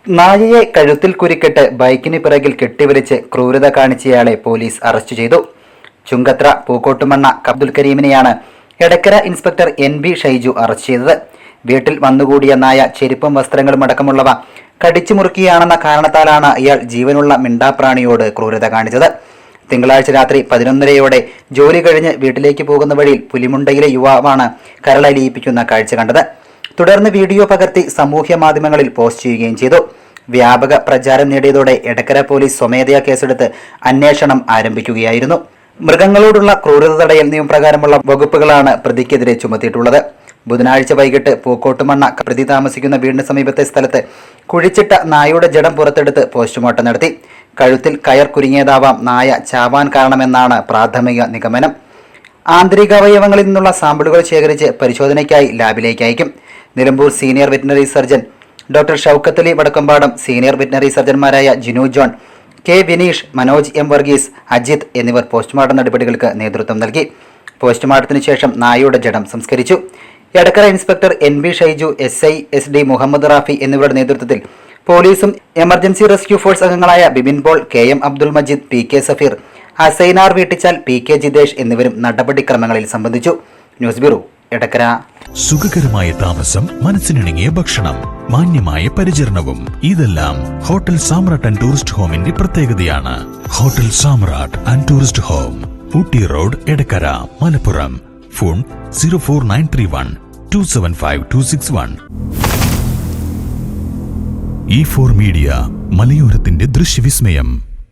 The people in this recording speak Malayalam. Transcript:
നായയെ കഴുത്തിൽ കുരുക്കിട്ട് ബൈക്കിന് പിറകിൽ കെട്ടിവലിച്ച് ക്രൂരത കാണിച്ചയാളെ പോലീസ് അറസ്റ്റ് ചെയ്തു. ചുങ്കത്ര പൂക്കോട്ടുമണ്ണ അബ്ദുൽ കരീമിനെയാണ് Edakkara inspector NB Shaiju arrest ചെയ്തത്. വീട്ടിൽ വന്നുകൂടിയ നായ ചെരുപ്പും വസ്ത്രങ്ങളും അടക്കമുള്ളവ കടിച്ചു മുറുക്കിയാണെന്ന കാരണത്താലാണ് ഇയാൾ ജീവനുള്ള മിണ്ടാപ്രാണിയോട് ക്രൂരത കാണിച്ചത്. തിങ്കളാഴ്ച രാത്രി 11:30 ജോലി കഴിഞ്ഞ് വീട്ടിലേക്ക് പോകുന്ന വഴിയിൽ പുലിമുണ്ടയിലെ യുവാവാണ് കരളലിയിപ്പിക്കുന്ന കാഴ്ച കണ്ടത്. തുടർന്ന് വീഡിയോ പകർത്തി സാമൂഹ്യ മാധ്യമങ്ങളിൽ പോസ്റ്റ് ചെയ്യുകയും ചെയ്തു. വ്യാപക പ്രചാരം നേടിയതോടെ എടക്കര പോലീസ് സ്വമേധയാ കേസെടുത്ത് അന്വേഷണം ആരംഭിക്കുകയായിരുന്നു. മൃഗങ്ങളോടുള്ള ക്രൂരത തടയൽ നിയമപ്രകാരമുള്ള വകുപ്പുകളാണ് പ്രതിക്കെതിരെ ചുമത്തിയിട്ടുള്ളത്. ബുധനാഴ്ച വൈകിട്ട് പൂക്കോട്ടുമണ്ണ പ്രതി താമസിക്കുന്ന വീടിന് സമീപത്തെ സ്ഥലത്ത് കുഴിച്ചിട്ട നായയുടെ ജഡം പുറത്തെടുത്ത് പോസ്റ്റ്മോർട്ടം നടത്തി. കഴുത്തിൽ കയർ കുരുങ്ങിയതാവാം നായ ചാവാൻ കാരണമെന്നാണ് പ്രാഥമിക നിഗമനം. ആന്തരികാവയവങ്ങളിൽ നിന്നുള്ള സാമ്പിളുകൾ ശേഖരിച്ച് പരിശോധനയ്ക്കായി ലാബിലേക്ക് അയക്കും. Nilambur senior veterinary surgeon doctor Shoukath Ali Vadakkampadam, senior veterinary സർജന്മാരായ Jinu John, K Vineesh, Manoj M Varghese, Ajith എന്നിവർ പോസ്റ്റ്മോർട്ടം നടപടികൾക്ക് നേതൃത്വം നൽകി. പോസ്റ്റ്മോർട്ടത്തിന് ശേഷം നായയുടെ ജഡം സംസ്കരിച്ചു. Edakkara inspector NB Shaiju, SI SD Muhammad Rafi എന്നിവരുടെ നേതൃത്വത്തിൽ പോലീസും എമർജൻസി റെസ്ക്യൂ ഫോഴ്സ് അംഗങ്ങളായ Bibin Paul, KM Abdul Majeed, PK Safeer, Hasainar Veettichal, PK Jithesh എന്നിവരും നടപടിക്രമങ്ങളിൽ സംബന്ധിച്ചു. News bureau, Edakkara. സുഖകരമായ താമസം, മനസ്സിനിണങ്ങിയ ഭക്ഷണം, മാന്യമായ പരിചരണവും ഇതെല്ലാം ഹോട്ടൽ സാമ്രാട്ട് ആൻഡ് ടൂറിസ്റ്റ് ഹോമിന്റെ പ്രത്യേകതയാണ്. Hotel Samrat and tourist home, Ooty road, Edakkara, Malappuram. Phone 04931 275 261. E4 media, മലയോരത്തിന്റെ ദൃശ്യവിസ്മയം.